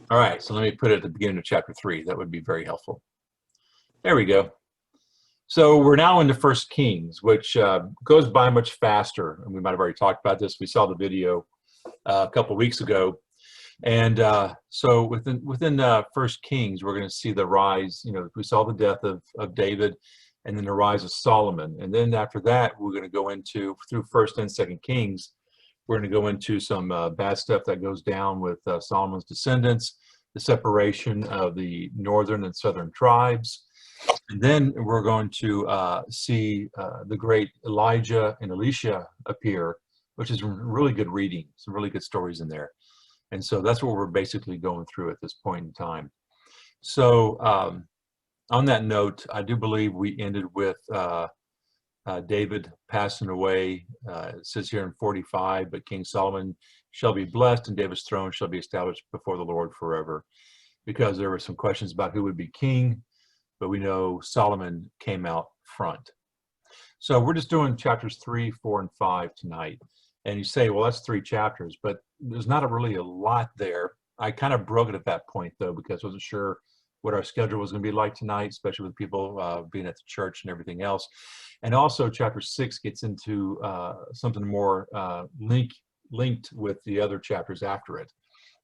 All right, so let me put it at the beginning of chapter 3. That would be very helpful. There we go. So we're now into First Kings, which goes by much faster. And we might have already talked about this. We saw the video a couple of weeks ago. And so within First Kings, we're going to see the rise. We saw the death of David, and then the rise of Solomon. And then after that, we're going to go into, through First and Second Kings, we're going to go into some bad stuff that goes down with Solomon's descendants, the separation of the northern and southern tribes. And then we're going to see the great Elijah and Elisha appear, which is really good reading, some really good stories in there. And so that's what we're basically going through at this point in time. So on that note, I do believe we ended with David passing away. It says here in 45, but King Solomon shall be blessed and David's throne shall be established before the Lord forever. Because there were some questions about who would be king, but we know Solomon came out front. So we're just doing chapters 3, 4, and 5 tonight. And you say, well, that's 3 chapters, but there's not really a lot there. I kind of broke it at that point, though, because I wasn't sure what our schedule was going to be like tonight, especially with people being at the church and everything else. And also, chapter 6 gets into something more linked with the other chapters after it.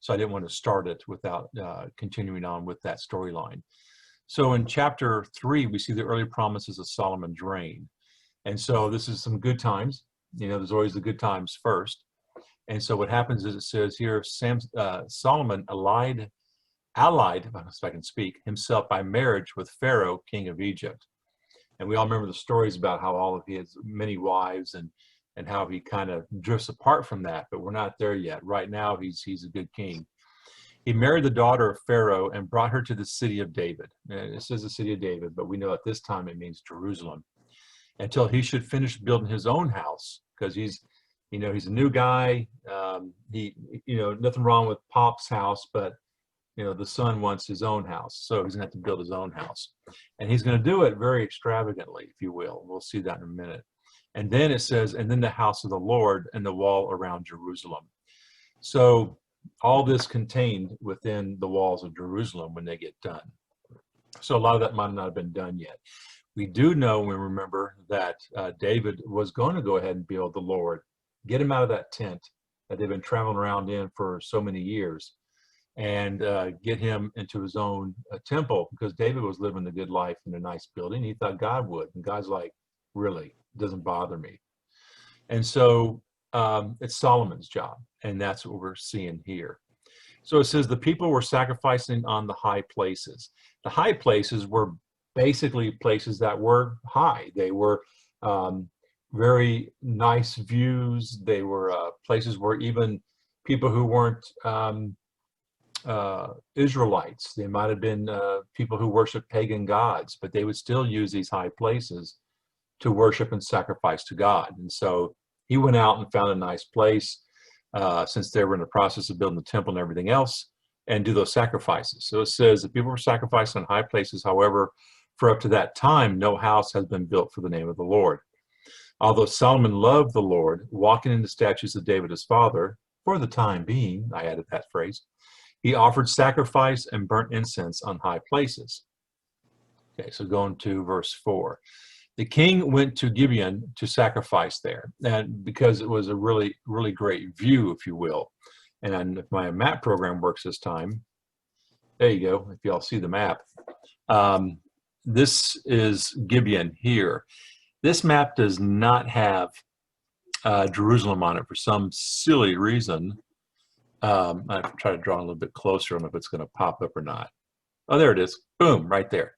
So I didn't want to start it without continuing on with that storyline. So in chapter 3, we see the early promises of Solomon's reign. And so this is some good times. There's always the good times first. And so what happens is it says here, Solomon allied, if I can speak, himself by marriage with Pharaoh, king of Egypt. And we all remember the stories about how all of his many wives and how he kind of drifts apart from that, but we're not there yet. Right now, he's a good king. He married the daughter of Pharaoh and brought her to the city of David. And it says the city of David, but we know at this time it means Jerusalem, until he should finish building his own house, because he's a new guy. Nothing wrong with Pop's house, but the son wants his own house, so he's going to have to build his own house, and he's going to do it very extravagantly, if you will. We'll see that in a minute. And then it says, and then the house of the Lord and the wall around Jerusalem. So all this contained within the walls of Jerusalem when they get done. So a lot of that might not have been done yet. We do know, we remember, that David was going to go ahead and build the Lord, get him out of that tent that they've been traveling around in for so many years, and get him into his own temple, because David was living the good life in a nice building. He thought God would, and God's like, really, it doesn't bother me. And so it's Solomon's job, and that's what we're seeing here. So it says the people were sacrificing on the high places. The high places were basically places that were high. They were very nice views. They were places where even people who weren't Israelites, they might have been people who worship pagan gods, but they would still use these high places to worship and sacrifice to God. And so he went out and found a nice place, since they were in the process of building the temple and everything else, and do those sacrifices. So it says that people were sacrificing on high places. However, for up to that time, no house has been built for the name of the Lord. Although Solomon loved the Lord, walking in the statutes of David his father, for the time being, I added that phrase, he offered sacrifice and burnt incense on high places. Okay, so going to verse 4. The king went to Gibeon to sacrifice there, and because it was a really, really great view, if you will. And if my map program works this time, there you go, if y'all see the map. This is Gibeon here. This map does not have Jerusalem on it for some silly reason. I have to try to draw a little bit closer. I don't know if it's going to pop up or not. Oh, there it is. Boom, right there.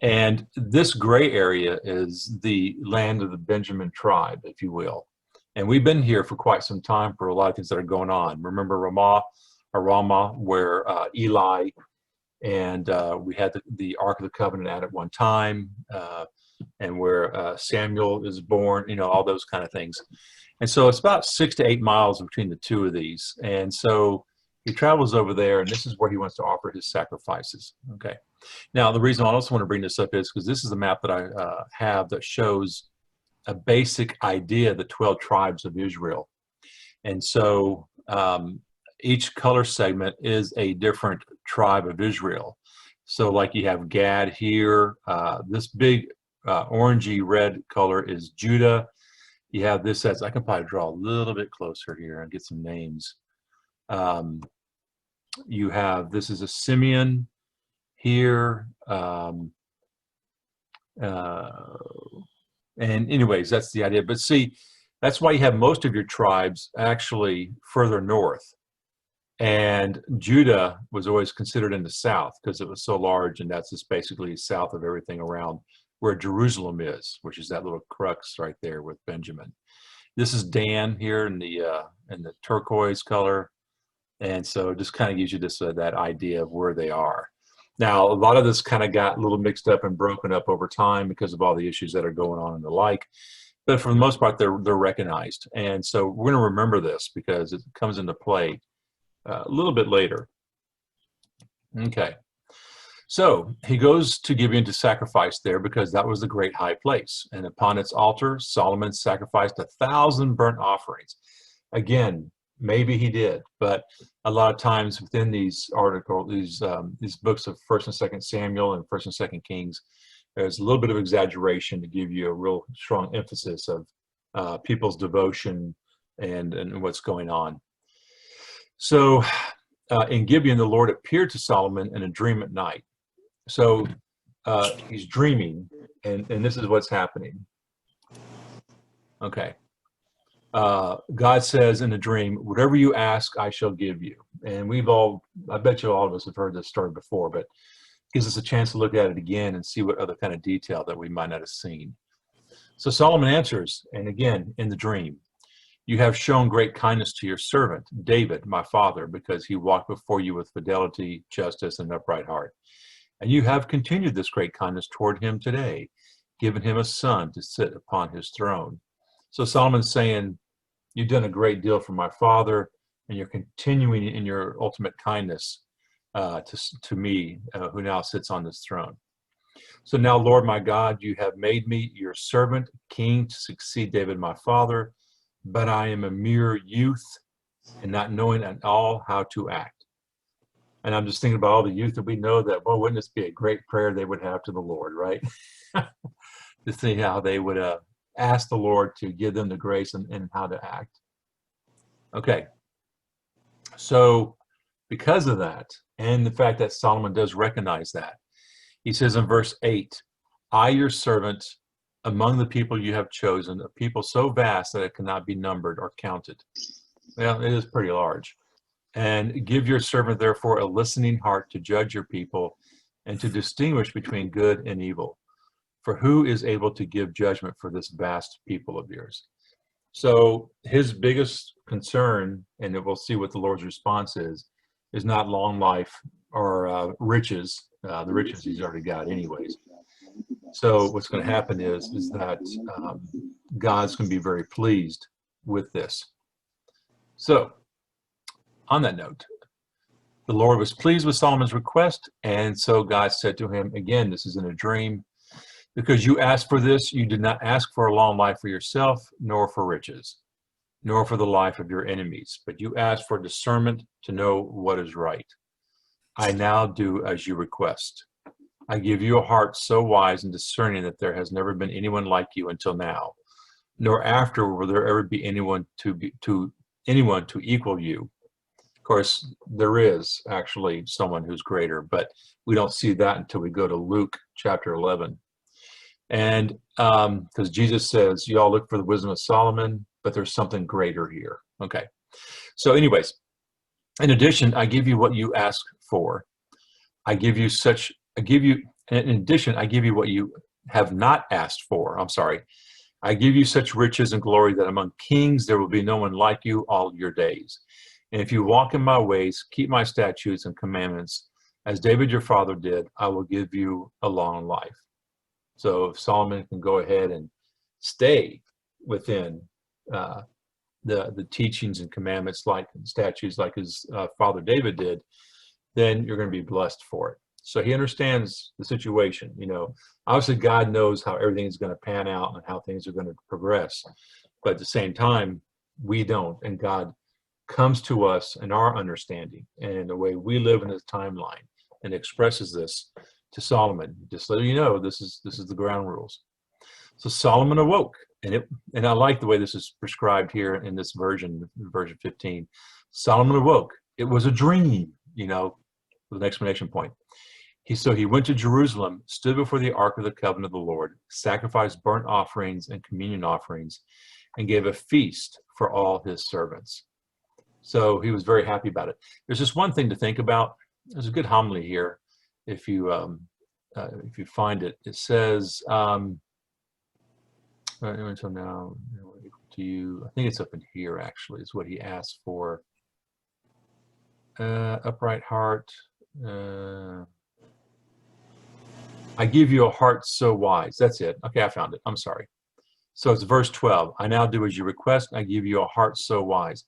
And this gray area is the land of the Benjamin tribe, if you will. And we've been here for quite some time for a lot of things that are going on. Remember Ramah, where Eli and we had the Ark of the Covenant at one time, and where Samuel is born, all those kind of things. And so it's about 6 to 8 miles between the two of these. And so he travels over there, and this is where he wants to offer his sacrifices. Okay. Now, the reason I also want to bring this up is because this is a map that I have that shows a basic idea of the 12 tribes of Israel. And so each color segment is a different tribe of Israel. So like you have Gad here, this big orangey red color is Judah. You have this as, I can probably draw a little bit closer here and get some names. You have, this is a Simeon here. And anyways, that's the idea. But see, that's why you have most of your tribes actually further north. And Judah was always considered in the south because it was so large, and that's just basically south of everything around where Jerusalem is, which is that little crux right there with Benjamin. This is Dan here in the turquoise color. And so it just kind of gives you this that idea of where they are. Now, a lot of this kind of got a little mixed up and broken up over time because of all the issues that are going on and the like. But for the most part, they're recognized. And so we're going to remember this because it comes into play a little bit later. Okay. So he goes to Gibeon to sacrifice there because that was the great high place. And upon its altar, Solomon sacrificed 1,000 burnt offerings. Again, maybe he did, but a lot of times within these articles, these books of 1st and 2nd Samuel and 1st and 2nd Kings, there's a little bit of exaggeration to give you a real strong emphasis of people's devotion and what's going on. So in Gibeon, the Lord appeared to Solomon in a dream at night. So he's dreaming, and this is what's happening. Okay. God says in a dream, whatever you ask, I shall give you. And I bet you all of us have heard this story before, but it gives us a chance to look at it again and see what other kind of detail that we might not have seen. So Solomon answers, and again, in the dream, you have shown great kindness to your servant, David, my father, because he walked before you with fidelity, justice, and upright heart. And you have continued this great kindness toward him today, given him a son to sit upon his throne. So Solomon's saying, you've done a great deal for my father, and you're continuing in your ultimate kindness to me, who now sits on this throne. So now, Lord my God, you have made me your servant, king, to succeed David my father, but I am a mere youth and not knowing at all how to act. And I'm just thinking about all the youth that we know that, well, wouldn't this be a great prayer they would have to the Lord, right? To see how they would ask the Lord to give them the grace and how to act. Okay. So because of that, and the fact that Solomon does recognize that, he says in verse 8, I, your servant, among the people you have chosen, a people so vast that it cannot be numbered or counted. Well, it is pretty large. And give your servant, therefore, a listening heart to judge your people and to distinguish between good and evil. For who is able to give judgment for this vast people of yours? So his biggest concern, and we'll see what the Lord's response is not long life or riches. The riches he's already got anyways. So what's going to happen is that God's going to be very pleased with this. So on that note, the Lord was pleased with Solomon's request, and so God said to him, again, this is in a dream, because you asked for this, you did not ask for a long life for yourself, nor for riches, nor for the life of your enemies, but you asked for discernment to know what is right. I now do as you request. I give you a heart so wise and discerning that there has never been anyone like you until now, nor after will there ever be anyone to equal you. Of course, there is actually someone who's greater, but we don't see that until we go to Luke chapter 11. And because Jesus says, you all look for the wisdom of Solomon, but there's something greater here. Okay. So anyways, in addition, I give you what you ask for. In addition, I give you what you have not asked for. I'm sorry. I give you such riches and glory that among kings there will be no one like you all your days. And if you walk in my ways, keep my statutes and commandments, as David your father did, I will give you a long life. So if Solomon can go ahead and stay within the teachings and commandments, like statutes, like his father David did, then you're going to be blessed for it. So he understands the situation. Obviously God knows how everything is going to pan out and how things are going to progress, but at the same time, we don't, and God comes to us in our understanding and in the way we live in this timeline, and expresses this to Solomon. Just let you know, this is the ground rules. So Solomon awoke, and I like the way this is prescribed here in this version 15. Solomon awoke. It was a dream, with an exclamation point. So he went to Jerusalem, stood before the ark of the covenant of the Lord, sacrificed burnt offerings and communion offerings, and gave a feast for all his servants. So he was very happy about it. There's just one thing to think about. There's a good homily here, if you find it. It says, until now, to you. I think it's up in here. Actually, is what he asked for. Upright heart. I give you a heart so wise. That's it. Okay, I found it. I'm sorry. So it's verse 12. I now do as you request. I give you a heart so wise.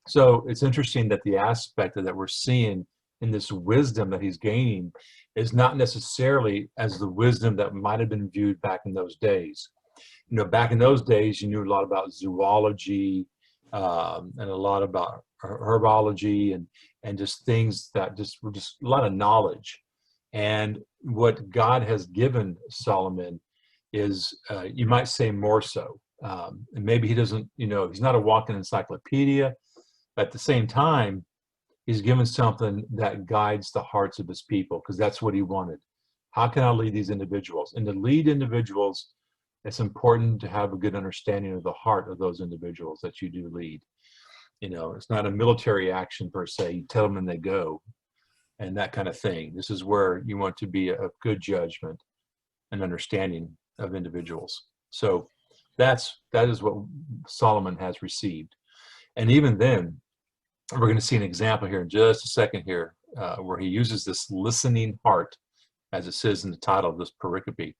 So it's interesting that the aspect that we're seeing in this wisdom that he's gaining is not necessarily as the wisdom that might have been viewed back in those days. Back in those days, you knew a lot about zoology and a lot about herbology and just things that were just a lot of knowledge. And what God has given Solomon is, you might say, more so. And maybe he doesn't, he's not a walking encyclopedia. At the same time, he's given something that guides the hearts of his people, because that's what he wanted. How can I lead these individuals? And to lead individuals, it's important to have a good understanding of the heart of those individuals that you do lead. It's not a military action per se. You tell them and they go, and that kind of thing. This is where you want to be a good judgment and understanding of individuals. So that is what Solomon has received. And even then, we're going to see an example here in just a second here, where he uses this listening heart, as it says in the title of this pericope.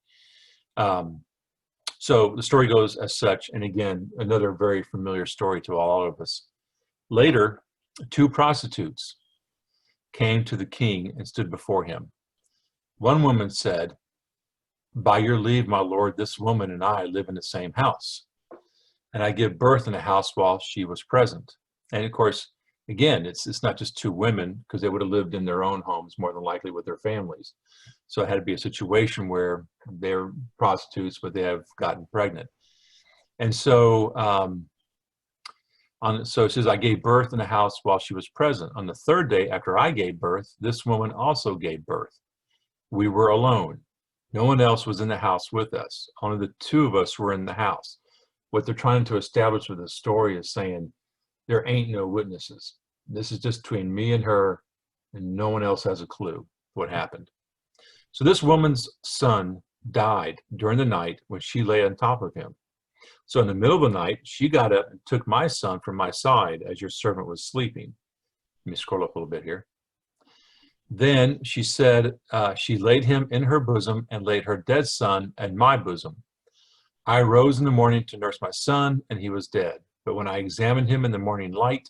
So the story goes as such, and again, another very familiar story to all of us. Later, 2 prostitutes came to the king and stood before him. One woman said, "By your leave, my lord, this woman and I live in the same house, and I give birth in the house while she was present." And of course, again, it's not just 2 women, because they would have lived in their own homes more than likely with their families. So it had to be a situation where they're prostitutes, but they have gotten pregnant. And so, so it says, I gave birth in the house while she was present. On the 3rd day after I gave birth, this woman also gave birth. We were alone. No one else was in the house with us. Only the 2 of us were in the house. What they're trying to establish with this story is saying, there ain't no witnesses. This is just between me and her, and no one else has a clue what happened. So this woman's son died during the night when she lay on top of him. So in the middle of the night, she got up and took my son from my side as your servant was sleeping. Let me scroll up a little bit here. Then she said, she laid him in her bosom and laid her dead son in my bosom. I rose in the morning to nurse my son, and he was dead. But when I examined him in the morning light,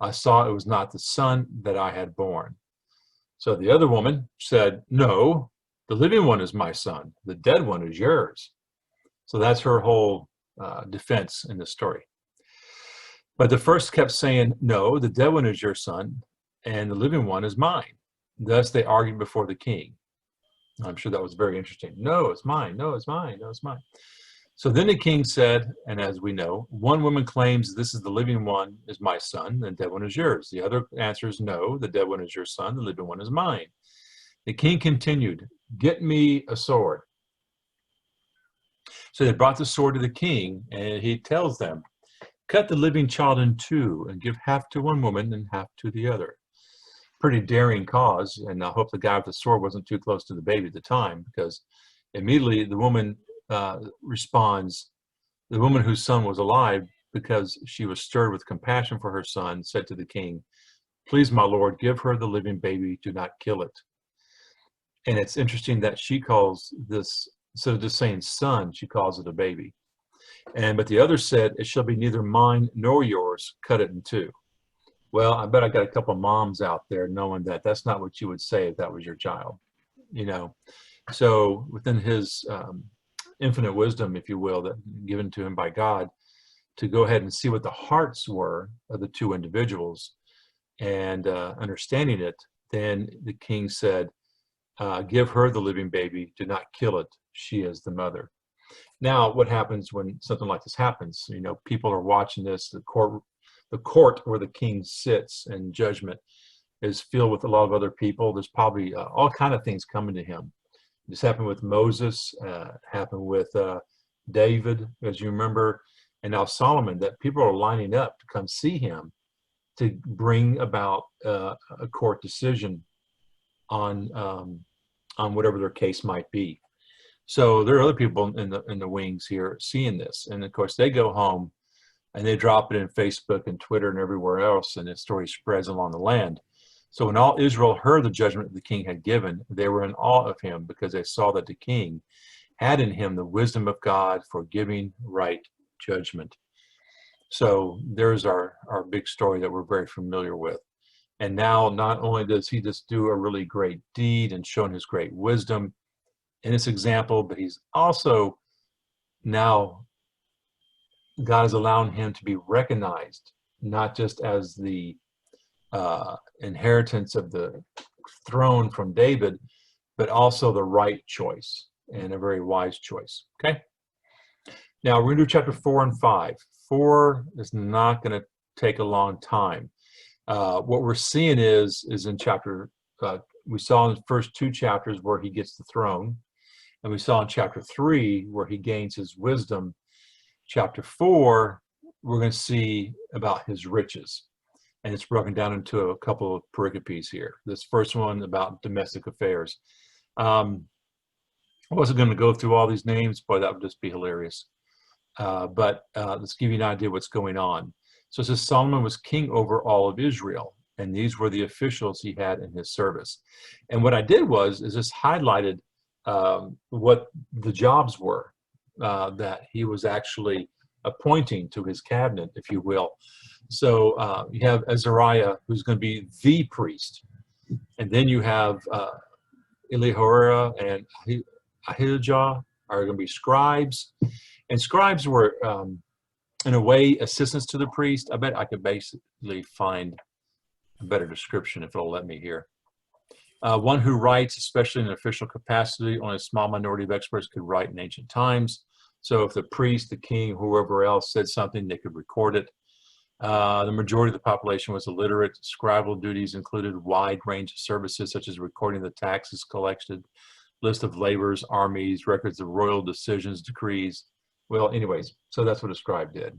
I saw it was not the son that I had born. So the other woman said, no, the living one is my son. The dead one is yours. So that's her whole defense in the story. But the first kept saying, no, the dead one is your son, and the living one is mine. Thus they argued before the king. I'm sure that was very interesting. No, it's mine. No, it's mine. No, it's mine. So then the king said, and as we know, one woman claims this is the living one is my son, the dead one is yours. The other answers, no, the dead one is your son, the living one is mine. The king continued, get me a sword. So they brought the sword to the king, and he tells them, cut the living child in 2 and give half to one woman and half to the other. Pretty daring cause, and I hope the guy with the sword wasn't too close to the baby at the time, because immediately the woman responds, the woman whose son was alive, because she was stirred with compassion for her son, said to the king, please, my lord, give her the living baby, do not kill it. And it's interesting that she calls this, instead of just saying son, she calls it a baby. But the other said, it shall be neither mine nor yours, cut it in 2. Well, I bet I got a couple of moms out there knowing that that's not what you would say if that was your child, So within his infinite wisdom, if you will, that given to him by God, to go ahead and see what the hearts were of the two individuals. And understanding it, then the king said, give her the living baby, do not kill it, she is the mother. Now, what happens when something like this happens? You know, people are watching this, the court where the king sits in judgment is filled with a lot of other people. There's probably all kind of things coming to him. This happened with Moses, happened with David, as you remember, and now Solomon, that people are lining up to come see him to bring about a court decision on whatever their case might be. So there are other people in the wings here seeing this, and of course they go home and they drop it in Facebook and Twitter and everywhere else, and the story spreads along the land. So when all Israel heard the judgment the king had given, they were in awe of him, because they saw that the king had in him the wisdom of God for giving right judgment. So there's our big story that we're very familiar with. And now not only does he just do a really great deed and shown his great wisdom in this example, but he's also now, God is allowing him to be recognized, not just as the inheritance of the throne from David, but also the right choice, and a very wise choice. Okay. Now we're going to do chapter 4 and 5. 4 is not going to take a long time. What we're seeing is in chapter, we saw in the first 2 chapters where he gets the throne, and we saw in chapter 3 where he gains his wisdom. Chapter 4, we're going to see about his riches, and it's broken down into a couple of pericopes here. This first one about domestic affairs. I wasn't going to go through all these names, boy, that would just be hilarious. But let's give you an idea what's going on. So it says Solomon was king over all of Israel, and these were the officials he had in his service. And what I did is just highlighted what the jobs were that he was actually appointing to his cabinet, if you will. So you have Azariah, who's going to be the priest. And then you have Elihorah and Ahijah are going to be scribes. And scribes were, in a way, assistants to the priest. I bet I could basically find a better description if it'll let me here. One who writes, especially in an official capacity, only a small minority of experts could write in ancient times. So if the priest, the king, whoever else said something, they could record it. The majority of the population was illiterate. Scribal duties included a wide range of services, such as recording the taxes collected, list of labors, armies, records of royal decisions, decrees. Well, anyways, so that's what a scribe did.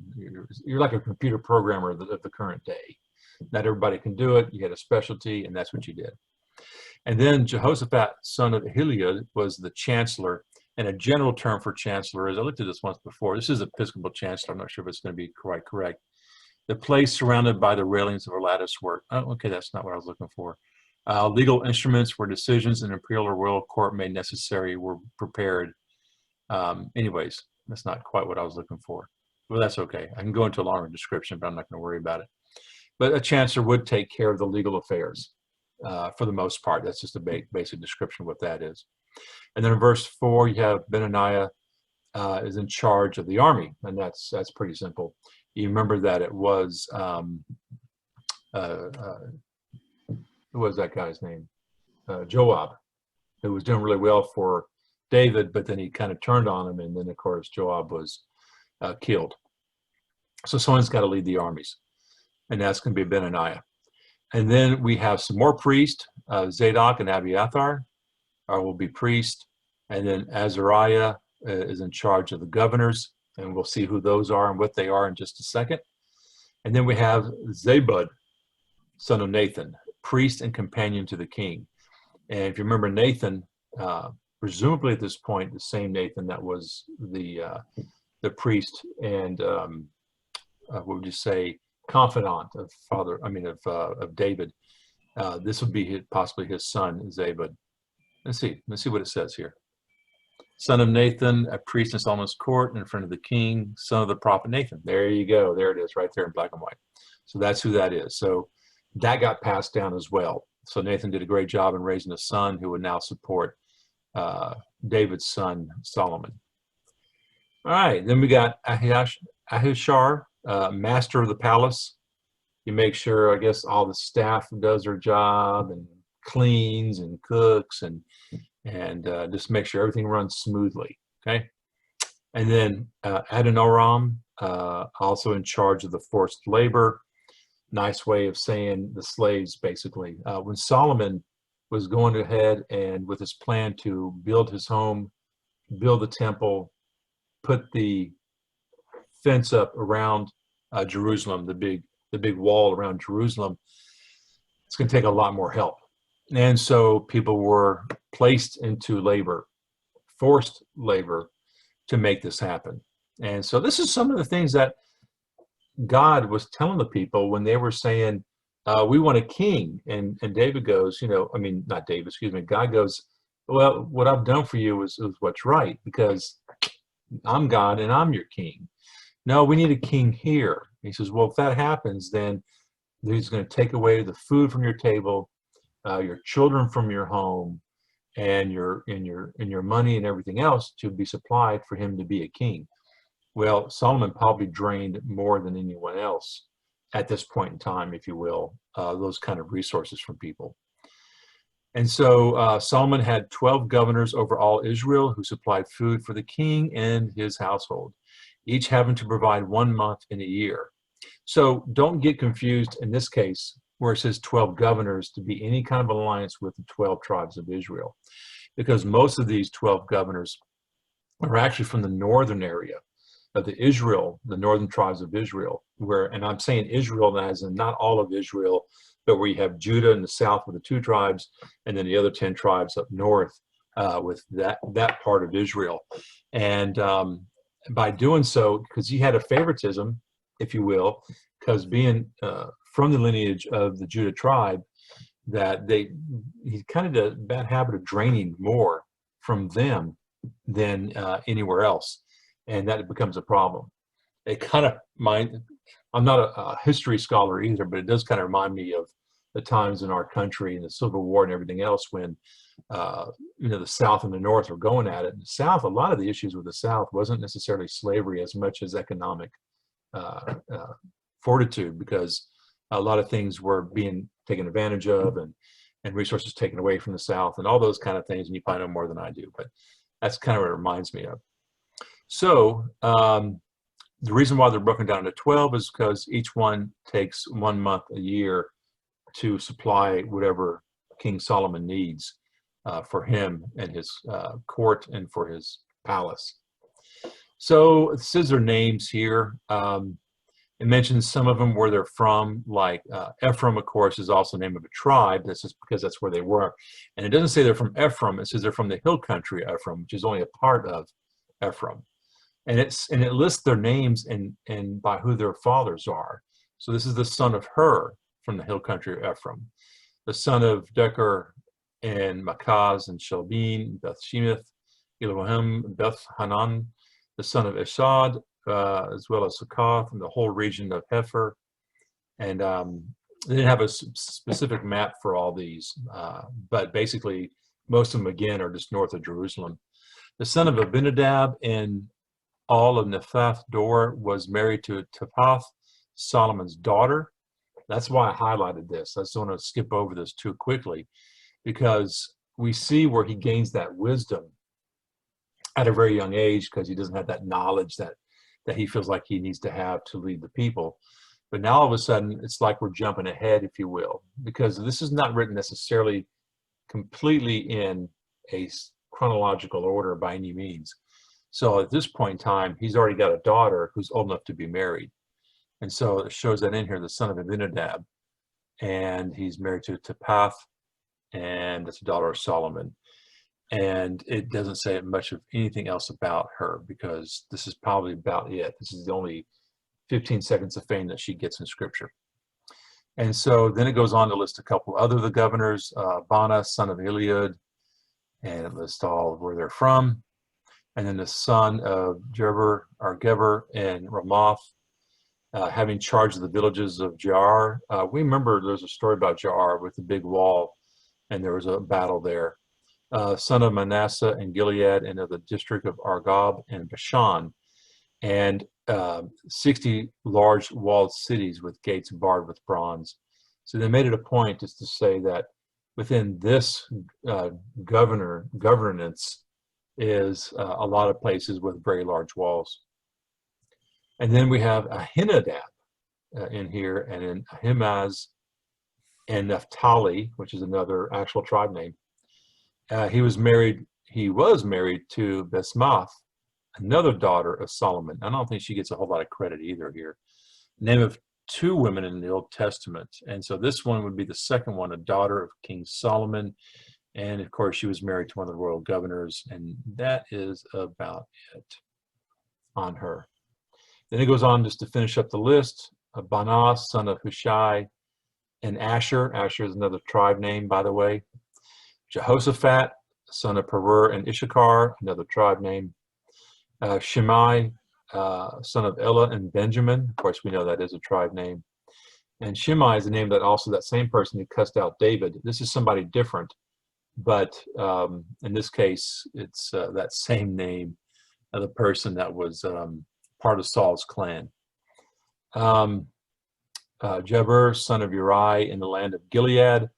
You're like a computer programmer of the current day. Not everybody can do it. You had a specialty, and that's what you did. And then Jehoshaphat, son of Ahilud, was the chancellor. And a general term for chancellor is, I looked at this once before, this is episcopal chancellor. I'm not sure if it's going to be quite correct. The place surrounded by the railings of a lattice work. Oh, okay, that's not what I was looking for. Legal instruments where decisions in imperial or royal court made necessary were prepared. Anyways, that's not quite what I was looking for. Well, that's okay. I can go into a longer description, but I'm not going to worry about it. But a chancellor would take care of the legal affairs for the most part. That's just a basic description of what that is. And then in verse 4, you have Benaniah is in charge of the army, and that's pretty simple. You remember that it was what was that guy's name? Joab, who was doing really well for David, but then he kind of turned on him, and then of course Joab was killed. So someone's got to lead the armies, and that's going to be Benaniah. And then we have some more priests, Zadok and Abiathar will be priests, and then Azariah is in charge of the governors, and we'll see who those are and what they are in just a second. And then we have Zabud, son of Nathan, priest and companion to the king. And if you remember Nathan, presumably at this point, the same Nathan that was the priest and what would you say, confidant of David. This would be possibly his son, Zabud. Let's see what it says here. Son of Nathan, a priest in Solomon's court in front of the king, son of the prophet Nathan. There you go. There it is right there in black and white. So that's who that is. So that got passed down as well. So Nathan did a great job in raising a son who would now support David's son, Solomon. All right. Then we got Ahishar, master of the palace. You make sure, I guess, all the staff does their job and cleans and cooks and just make sure everything runs smoothly. Okay. And then Adoniram, also in charge of the forced labor. Nice way of saying the slaves, basically. When Solomon was going ahead and with his plan to build his home, build the temple, put the fence up around Jerusalem, the big wall around Jerusalem, it's going to take a lot more help. And so people were placed into labor, forced labor, to make this happen. And so this is some of the things that God was telling the people when they were saying, we want a king. And David goes, not David, excuse me, God goes, well, what I've done for you is what's right, because I'm God and I'm your king. No, we need a king here. He says, well, if that happens, then he's going to take away the food from your table, your children from your home, and your money and everything else to be supplied for him to be a king. Well, Solomon probably drained more than anyone else at this point in time, if you will, those kind of resources from people. And so Solomon had 12 governors over all Israel who supplied food for the king and his household, each having to provide 1 month in a year. So don't get confused in this case where it says 12 governors to be any kind of alliance with the 12 tribes of Israel, because most of these 12 governors are actually from the northern area of the northern tribes of Israel, and I'm saying Israel as in not all of Israel, but where you have Judah in the south with the 2 tribes, and then the other 10 tribes up north with that part of Israel. And by doing so, because he had a favoritism, if you will, because being from the lineage of the Judah tribe, that he kind of did a bad habit of draining more from them than anywhere else, and that becomes a problem. It kind of I'm not a history scholar either, but it does kind of remind me of the times in our country and the Civil War and everything else when the South and the North were going at it. In the South, a lot of the issues with the South wasn't necessarily slavery as much as economic fortitude, because a lot of things were being taken advantage of and resources taken away from the South and all those kind of things. And you probably know more than I do, but that's kind of what it reminds me of. So the reason why they're broken down into 12 is because each one takes 1 month a year to supply whatever King Solomon needs for him and his court and for his palace. So it says their names here. It mentions some of them where they're from, like Ephraim, of course, is also the name of a tribe. That's just because that's where they were. And it doesn't say they're from Ephraim. It says they're from the hill country Ephraim, which is only a part of Ephraim. And it lists their names and by who their fathers are. So this is the son of Hur from the hill country of Ephraim, the son of Decher and Makaz and Shelbin, Beth Shemesh, Elohim, Beth Hanan, the son of Eshad, as well as Succoth and the whole region of Hefer. And they didn't have a specific map for all these, but basically most of them again are just north of Jerusalem. The son of Abinadab and all of Nephath Dor was married to Taphath, Solomon's daughter. That's why I highlighted this. I just don't want to skip over this too quickly, because we see where he gains that wisdom at a very young age, because he doesn't have that knowledge that he feels like he needs to have to lead the people. But now all of a sudden, it's like we're jumping ahead, if you will, because this is not written necessarily completely in a chronological order by any means. So at this point in time, he's already got a daughter who's old enough to be married. And so it shows that in here, the son of Abinadab, and he's married to Taphath, and that's a daughter of Solomon. And it doesn't say much of anything else about her, because this is probably about it. This is the only 15 seconds of fame that she gets in scripture. And so then it goes on to list a couple other of the governors, Bana, son of Eliud, and it lists all where they're from. And then the son of Geber and Ramoth, having charge of the villages of Jaar. We remember there's a story about Jaar with the big wall, and there was a battle there. Son of Manasseh and Gilead, and of the district of Argob and Bashan. and 60 large walled cities with gates barred with bronze. So they made it a point just to say that within this governance is a lot of places with very large walls. And then we have Ahinadab in here, and in Ahimaaz and Naphtali, which is another actual tribe name. He was married to Basmath, another daughter of Solomon. I don't think she gets a whole lot of credit either here. Name of two women in the Old Testament. And so this one would be the second one, a daughter of King Solomon. And of course, she was married to one of the royal governors. And that is about it on her. Then it goes on just to finish up the list. Banah, son of Hushai, and Asher. Asher is another tribe name, by the way. Jehoshaphat, son of Perur and Issachar, another tribe name. Shimei, son of Elah and Benjamin. Of course, we know that is a tribe name. And Shimei is the name that also that same person who cussed out David. This is somebody different, but in this case, it's that same name of the person that was part of Saul's clan. Jabir, son of Uri, in the land of Gilead,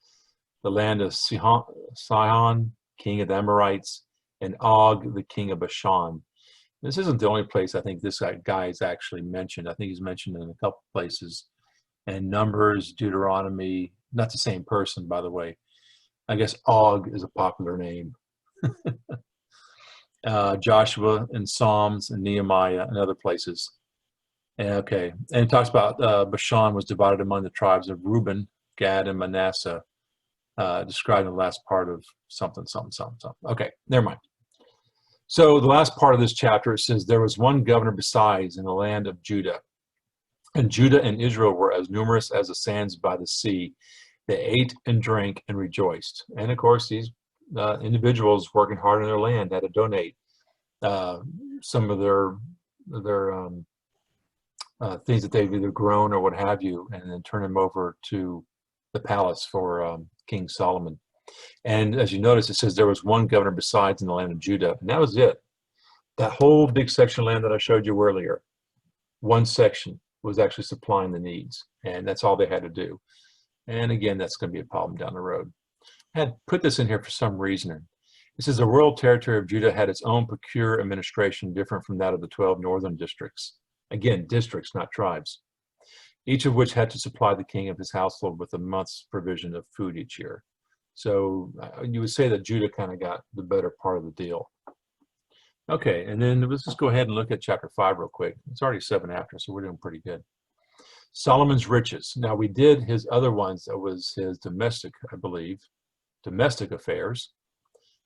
the land of Sihon, king of the Amorites, and Og, the king of Bashan. This isn't the only place I think this guy is actually mentioned. I think he's mentioned in a couple places. And Numbers, Deuteronomy, not the same person, by the way. I guess Og is a popular name. Joshua and Psalms and Nehemiah and other places. Okay, and it talks about Bashan was divided among the tribes of Reuben, Gad, and Manasseh, describing the last part of something, something, something, something. Okay, never mind. So the last part of this chapter, it says, there was one governor besides in the land of Judah. And Judah and Israel were as numerous as the sands by the sea. They ate and drank and rejoiced. And of course, these individuals working hard in their land had to donate some of their things that they've either grown or what have you, and then turn them over to the palace for King Solomon. And as you notice, it says there was one governor besides in the land of Judah, and that was it. That whole big section of land that I showed you earlier, one section was actually supplying the needs, and that's all they had to do. And again, that's going to be a problem down the road. I had put this in here for some reason. It says the royal territory of Judah had its own peculiar administration different from that of the 12 northern districts. Again, districts, not tribes. Each of which had to supply the king of his household with a month's provision of food each year. So you would say that Judah kind of got the better part of the deal. Okay, and then let's just go ahead and look at chapter 5 real quick. It's already 7 after, so we're doing pretty good. Solomon's riches. Now we did his other ones, that was his domestic, I believe, domestic affairs.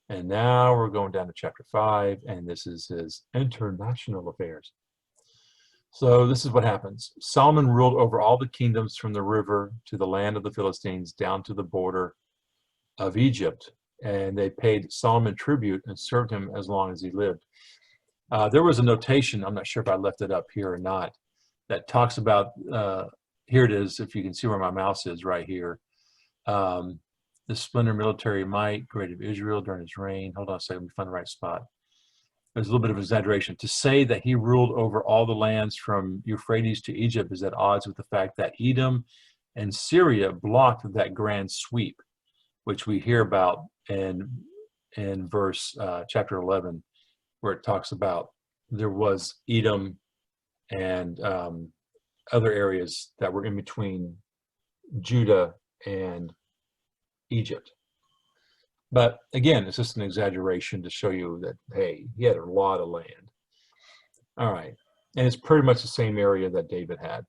And now we're going down to chapter 5, and this is his international affairs. So this is what happens. Solomon ruled over all the kingdoms from the river to the land of the Philistines down to the border of Egypt. And they paid Solomon tribute and served him as long as he lived. There was a notation, I'm not sure if I left it up here or not, that talks about, here it is, if you can see where my mouse is right here. The splendor, military might, great of Israel during his reign. Hold on a second, let me find the right spot. There's a little bit of exaggeration. To say that he ruled over all the lands from Euphrates to Egypt is at odds with the fact that Edom and Syria blocked that grand sweep, which we hear about in verse chapter 11, where it talks about there was Edom and other areas that were in between Judah and Egypt. But again, it's just an exaggeration to show you that, hey, he had a lot of land. All right. And it's pretty much the same area that David had.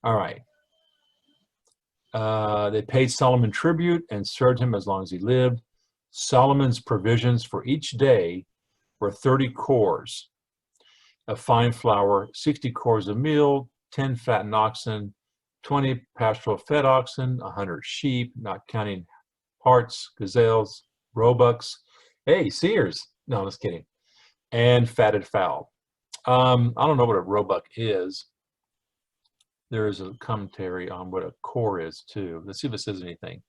All right. They paid Solomon tribute and served him as long as he lived. Solomon's provisions for each day were 30 cores of fine flour, 60 cores of meal, 10 fattened oxen, 20 pastoral fed oxen, 100 sheep, not counting harts, gazelles, roebucks, hey, seers, no, I'm just kidding, and fatted fowl. I don't know what a roebuck is. There is a commentary on what a core is too. Let's see if it says anything.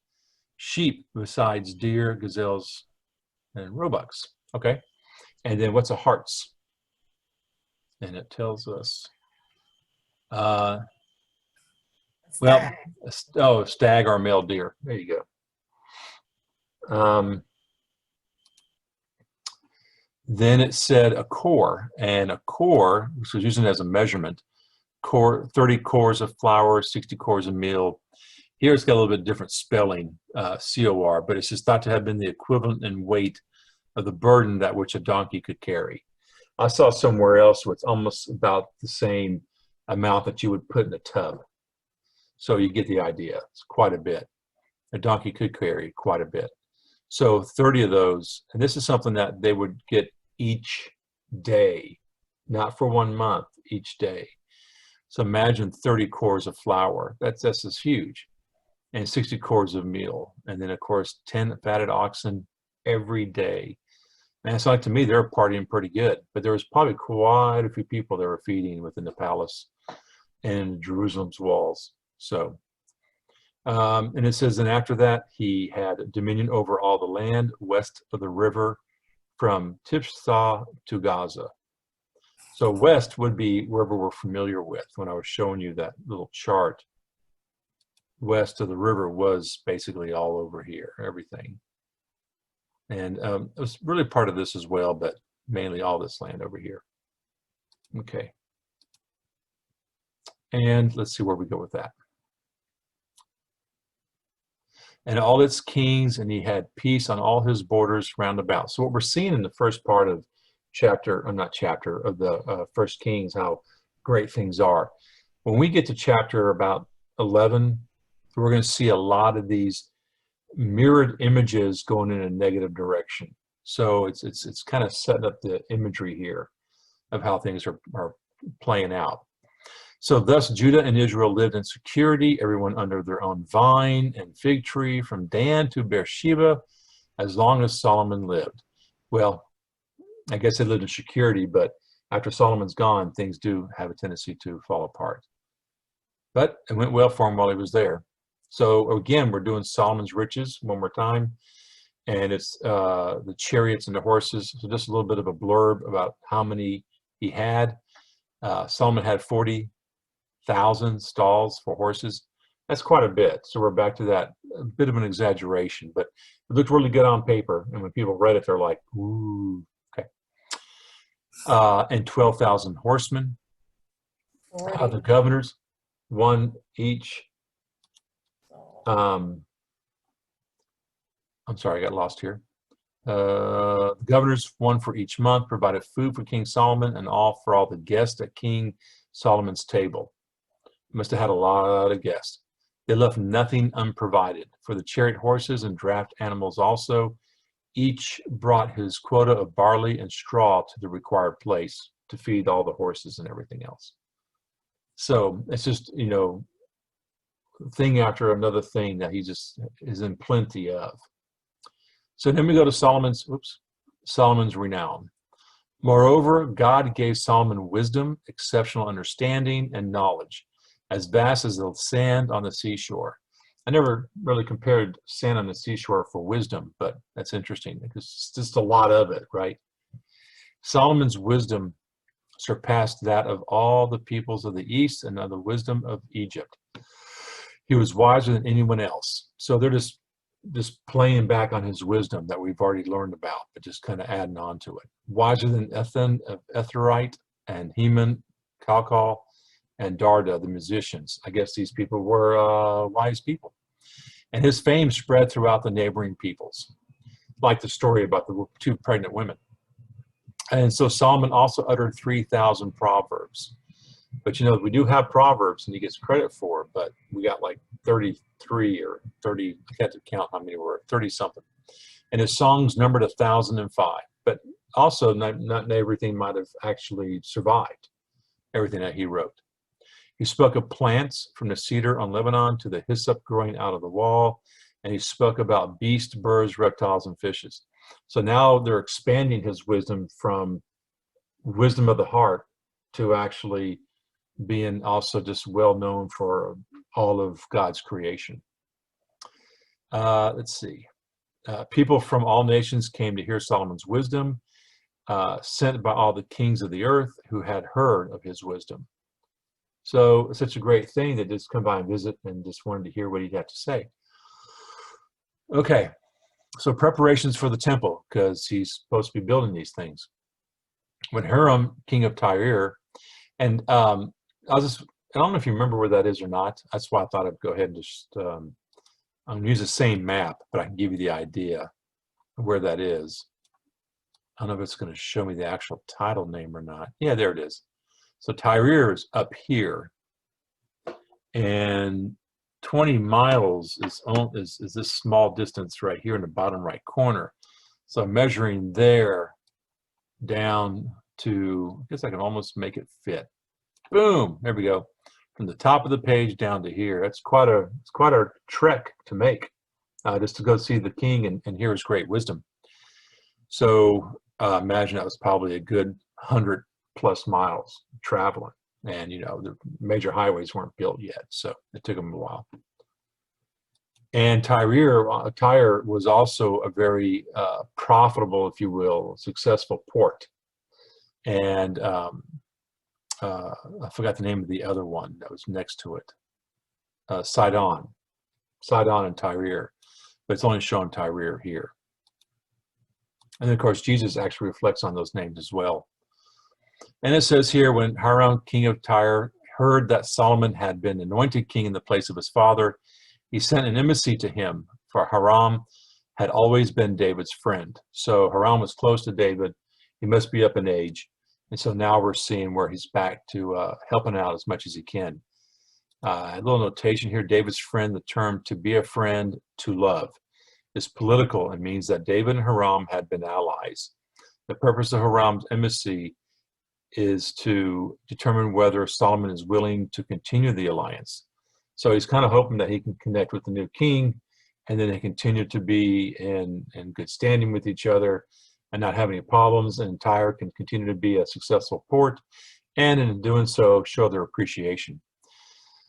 Sheep besides deer, gazelles, and roebucks. Okay, and then what's a harts? And it tells us, well, Stag. oh, stag or male deer. There you go. Then it said a core, and a core, which was using it as a measurement, 30 cores of flour, 60 cores of meal. Here it's got a little bit different spelling, COR, but it's just thought to have been the equivalent in weight of the burden that which a donkey could carry. I saw somewhere else where it's almost about the same amount that you would put in a tub. So you get the idea. It's quite a bit. A donkey could carry quite a bit. So 30 of those, and this is something that they would get each day, not for 1 month, each day. So imagine 30 cores of flour. That's just huge. And 60 cores of meal. And then, of course, 10 fatted oxen every day. And it's like, to me, they're partying pretty good. But there was probably quite a few people that were feeding within the palace and Jerusalem's walls. So, and it says, and after that, he had dominion over all the land west of the river from Tiphsah to Gaza. So west would be wherever we're familiar with. When I was showing you that little chart, west of the river was basically all over here, everything. And it was really part of this as well, but mainly all this land over here. Okay. And let's see where we go with that. And all its kings, and he had peace on all his borders round about. So what we're seeing in the first part of of the First Kings, how great things are. When we get to chapter about 11, we're going to see a lot of these mirrored images going in a negative direction. So it's kind of setting up the imagery here of how things are playing out. So thus Judah and Israel lived in security, everyone under their own vine and fig tree, from Dan to Beersheba, as long as Solomon lived. Well, I guess they lived in security, but after Solomon's gone, things do have a tendency to fall apart. But it went well for him while he was there. So again, we're doing Solomon's riches one more time, and it's the chariots and the horses. So just a little bit of a blurb about how many he had. Solomon had 40,000 stalls for horses. That's quite a bit. So we're back to that, a bit of an exaggeration, but it looked really good on paper. And when people read it, they're like, ooh, okay. And 12,000 horsemen. The governors, one each. I'm sorry, I got lost here. The governors, one for each month, provided food for King Solomon and all for all the guests at King Solomon's table. Must have had a lot of guests. They left nothing unprovided. For the chariot horses and draft animals also, each brought his quota of barley and straw to the required place to feed all the horses and everything else. So it's just, you know, thing after another thing that he just is in plenty of. So then we go to Solomon's renown. Moreover, God gave Solomon wisdom, exceptional understanding, and knowledge, as vast as the sand on the seashore. I never really compared sand on the seashore for wisdom, but that's interesting because it's just a lot of it, right? Solomon's wisdom surpassed that of all the peoples of the East and of the wisdom of Egypt. He was wiser than anyone else. So they're just playing back on his wisdom that we've already learned about, but just kind of adding on to it. Wiser than Ethan of Etherite and Heman, Kalkal, and Darda, the musicians. I guess these people were wise people. And his fame spread throughout the neighboring peoples, like the story about the 2 pregnant women. And so Solomon also uttered 3,000 proverbs. But you know, we do have proverbs and he gets credit for it, but we got like 33 or 30, I had to count how many were, 30 something. And his songs numbered 1,005, but also not everything might have actually survived, everything that he wrote. He spoke of plants from the cedar on Lebanon to the hyssop growing out of the wall. And he spoke about beasts, birds, reptiles, and fishes. So now they're expanding his wisdom from wisdom of the heart to actually being also just well known for all of God's creation. Let's see. People from all nations came to hear Solomon's wisdom. sent by all the kings of the earth who had heard of his wisdom. So it's such a great thing that just come by and visit and just wanted to hear what he'd have to say. Okay, so preparations for the temple, because he's supposed to be building these things. When Hiram, king of Tyre, and I don't know if you remember where that is or not. That's why I thought I'd go ahead and just, I'm going to use the same map, but I can give you the idea of where that is. I don't know if it's going to show me the actual title name or not. Yeah, there it is. So Tyre is up here, and 20 miles is this small distance right here in the bottom right corner. So I'm measuring there down to, I guess I can almost make it fit. Boom, there we go. From the top of the page down to here. That's quite a trek to make, just to go see the king and hear his great wisdom. So imagine that was probably a good 100+ miles traveling. And, you know, the major highways weren't built yet, so it took them a while. And Tyre was also a very profitable, if you will, successful port. And I forgot the name of the other one that was next to it. Sidon and Tyre, but it's only showing Tyre here. And then, of course, Jesus actually reflects on those names as well. And it says here, when Hiram, king of Tyre, heard that Solomon had been anointed king in the place of his father, he sent an embassy to him, for Hiram had always been David's friend. So Hiram was close to David. He must be up in age. And so now we're seeing where he's back to helping out as much as he can. A little notation here, David's friend, the term to be a friend, to love, is political and means that David and Hiram had been allies. The purpose of Hiram's embassy is to determine whether Solomon is willing to continue the alliance. So he's kind of hoping that he can connect with the new king, and then they continue to be in good standing with each other and not have any problems, and Tyre can continue to be a successful port, and in doing so, show their appreciation.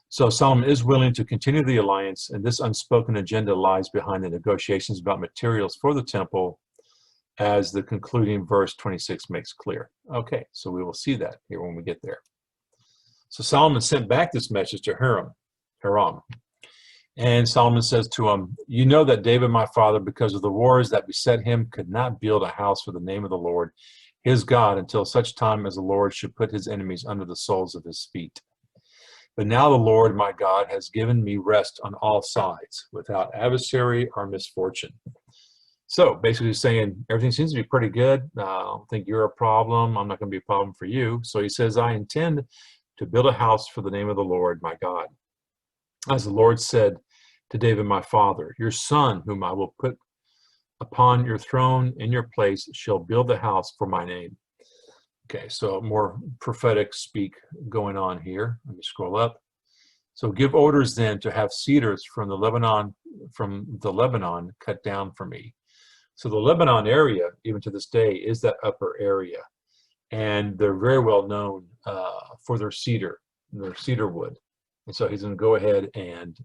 So Solomon is willing to continue the alliance, and this unspoken agenda lies behind the negotiations about materials for the temple, as the concluding verse 26 makes clear. Okay, so we will see that here when we get there. So Solomon sent back this message to Hiram. And Solomon says to him, "You know that David, my father, because of the wars that beset him, could not build a house for the name of the Lord, his God, until such time as the Lord should put his enemies under the soles of his feet. But now the Lord, my God, has given me rest on all sides, without adversary or misfortune." So basically saying everything seems to be pretty good. I don't think you're a problem. I'm not going to be a problem for you. So he says, "I intend to build a house for the name of the Lord, my God. As the Lord said to David, my father, your son, whom I will put upon your throne in your place, shall build the house for my name." Okay, so more prophetic speak going on here. Let me scroll up. "So give orders then to have cedars from the Lebanon cut down for me." So the Lebanon area, even to this day, is that upper area. And they're very well known for their cedar wood. And so he's going to go ahead and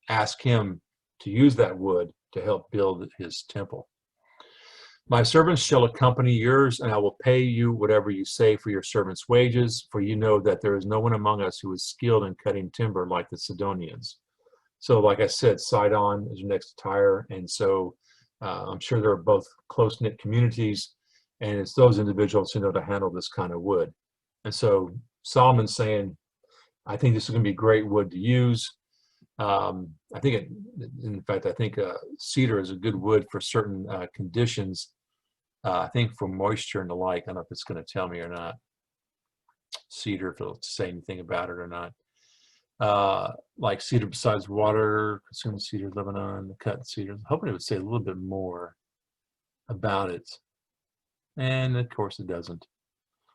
ask him to use that wood to help build his temple. "My servants shall accompany yours, and I will pay you whatever you say for your servants' wages, for you know that there is no one among us who is skilled in cutting timber like the Sidonians." So like I said, Sidon is next to Tyre, and so I'm sure they're both close-knit communities, and it's those individuals who know to handle this kind of wood. And so Solomon's saying, I think this is going to be great wood to use. I think cedar is a good wood for certain conditions. I think for moisture and the like. I don't know if it's going to tell me or not. Cedar, if it'll say anything about it or not. Like cedar besides water, consumed cedar, Lebanon, cut cedar. I'm hoping it would say a little bit more about it. And of course it doesn't.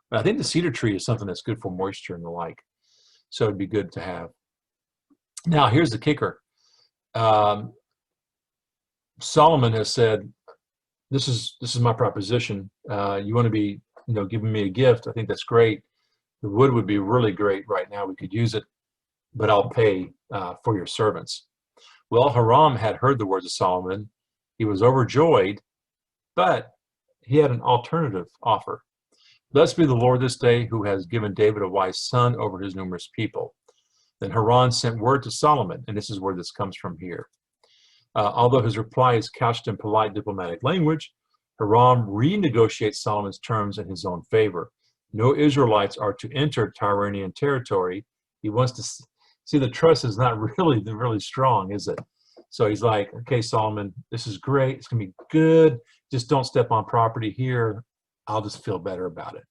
But I think the cedar tree is something that's good for moisture and the like. So it'd be good to have. Now here's the kicker. Solomon has said, this is my proposition. You want to be, giving me a gift. I think that's great. The wood would be really great right now. We could use it, but I'll pay for your servants. Well, Hiram had heard the words of Solomon. He was overjoyed, but he had an alternative offer. Blessed be the Lord this day, who has given David a wise son over his numerous people. Then Haran sent word to Solomon, and this is where this comes from here. Although his reply is couched in polite diplomatic language, Haran renegotiates Solomon's terms in his own favor. No Israelites are to enter Tyrrhenian territory. He wants to see the trust is not really strong, is it? So he's like, okay, Solomon, this is great. It's going to be good. Just don't step on property here. I'll just feel better about it.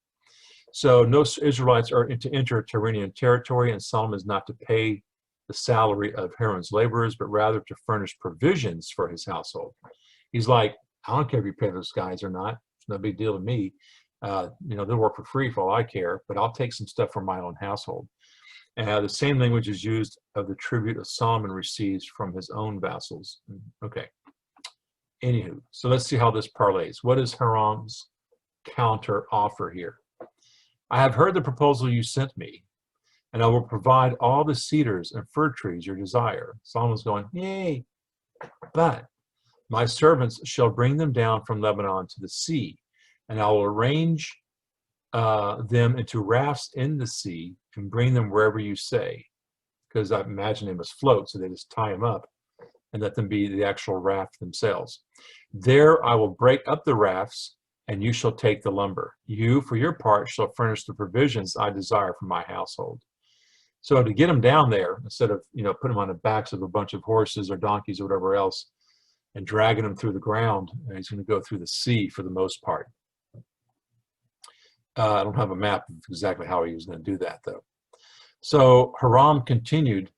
So no Israelites are to enter Tyrrhenian territory, and Solomon is not to pay the salary of Haran's laborers, but rather to furnish provisions for his household. He's like, I don't care if you pay those guys or not. It's no big deal to me. They'll work for free for all I care, but I'll take some stuff from my own household. The same language is used of the tribute that Solomon receives from his own vassals. Okay. Anywho, so let's see how this parlays. What is Haran's counter offer here? I have heard the proposal you sent me, and I will provide all the cedars and fir trees you desire. Solomon's going, yay, but my servants shall bring them down from Lebanon to the sea, and I will arrange them into rafts in the sea and bring them wherever you say, because I imagine they must float, so they just tie them up and let them be the actual raft themselves. There I will break up the rafts, and you shall take the lumber. You, for your part, shall furnish the provisions I desire for my household. So to get them down there, instead of putting them on the backs of a bunch of horses or donkeys or whatever else, and dragging them through the ground, he's going to go through the sea for the most part. I don't have a map of exactly how he was going to do that, though. So Haran continued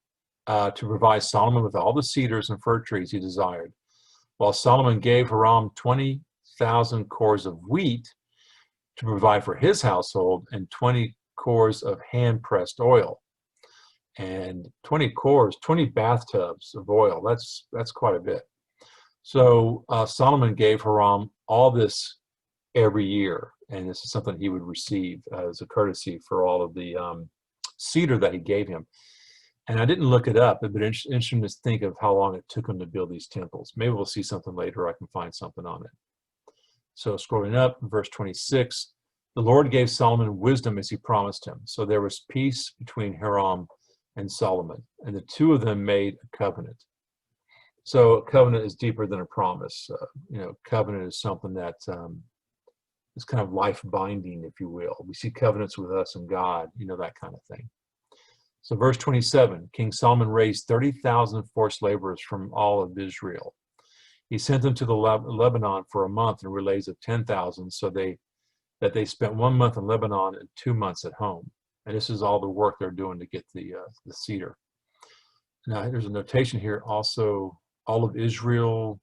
to provide Solomon with all the cedars and fir trees he desired, while Solomon gave Haran 20,000 cores of wheat to provide for his household and 20 cores of hand-pressed oil. And 20 cores, 20 bathtubs of oil, that's quite a bit. So Solomon gave Haran all this every year, and this is something he would receive as a courtesy for all of the cedar that he gave him. And I didn't look it up, but it's interesting to think of how long it took him to build these temples. Maybe we'll see something later. I can find something on it. So scrolling up, verse 26, the Lord gave Solomon wisdom as he promised him. So there was peace between Haran and Solomon, and the two of them made a covenant. So a covenant is deeper than a promise. Covenant is something that is kind of life binding, if you will. We see covenants with us and God, that kind of thing. So verse 27, King Solomon raised 30,000 forced laborers from all of Israel. He sent them to the Lebanon for a month in relays of 10,000, so that they spent 1 month in Lebanon and 2 months at home. And this is all the work they're doing to get the cedar. Now, there's a notation here also, all of Israel.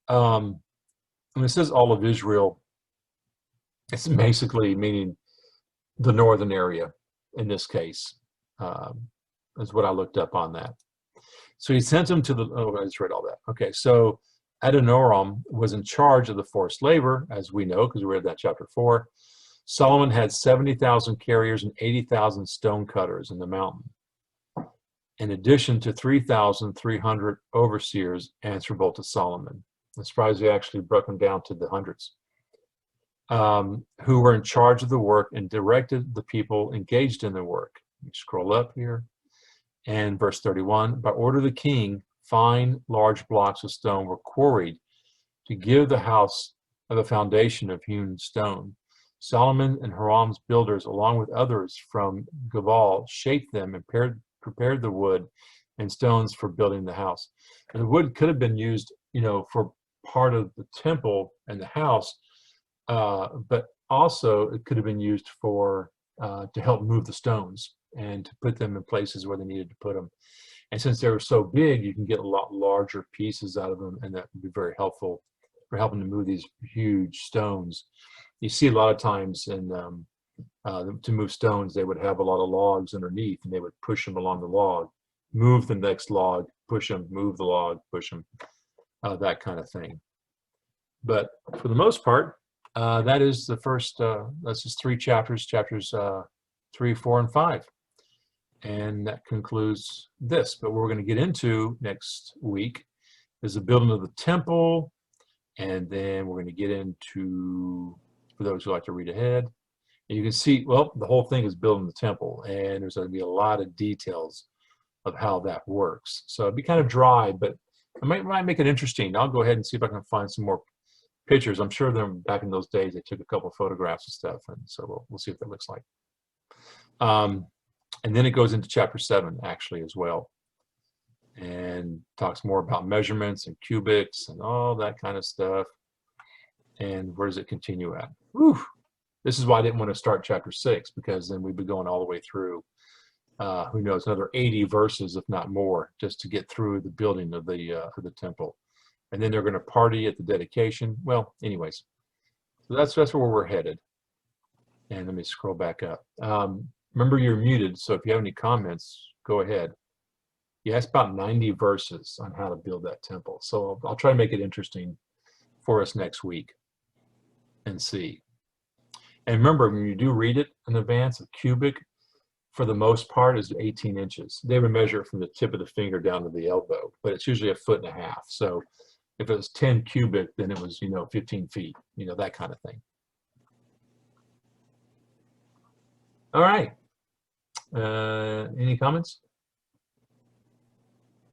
When it says all of Israel, it's basically meaning the northern area in this case, is what I looked up on that. So he sent them to I just read all that. Okay, so Adoniram was in charge of the forced labor, as we know, because we read that chapter 4. Solomon had 70,000 carriers and 80,000 stone cutters in the mountain, in addition to 3,300 overseers answerable to Solomon. I'm surprised he actually broke them down to the hundreds, who were in charge of the work and directed the people engaged in the work. You scroll up here, and verse 31, by order of the king, fine large blocks of stone were quarried to give the house of a foundation of hewn stone. Solomon and Hiram's builders, along with others from Gabal, shaped them and prepared the wood and stones for building the house. And the wood could have been used, for part of the temple and the house, but also it could have been used for to help move the stones and to put them in places where they needed to put them. And since they were so big, you can get a lot larger pieces out of them, and that would be very helpful for helping to move these huge stones. You see a lot of times to move stones, they would have a lot of logs underneath, and they would push them along the log, move the next log, push them, move the log, push them, that kind of thing. But for the most part, that is the first, that's just 3 chapters, chapters 3, 4, and 5. And that concludes this. But what we're going to get into next week is the building of the temple, And then we're going to get into, for those who like to read ahead, and you can see, well, the whole thing is building the temple, and there's going to be a lot of details of how that works. So it'd be kind of dry, but I might make it interesting. I'll go ahead and see if I can find some more pictures. I'm sure them back in those days they took a couple of photographs and stuff, and so we'll see what that looks like. And then it goes into chapter 7 actually as well, and talks more about measurements and cubics and all that kind of stuff. And where does it continue at? Whew. This is why I didn't want to start chapter 6, because then we'd be going all the way through, who knows, another 80 verses, if not more, just to get through the building of the temple. And then they're going to party at the dedication. Well, anyways, so that's where we're headed. And let me scroll back up. Remember, you're muted, so if you have any comments, go ahead. Yeah, it's about 90 verses on how to build that temple. So I'll try to make it interesting for us next week and see. And remember, when you do read it in advance, a cubic, for the most part, is 18 inches. They would measure it from the tip of the finger down to the elbow, but it's usually 1.5 feet. So if it was 10 cubic, then it was, 15 feet, that kind of thing. All right. Any comments?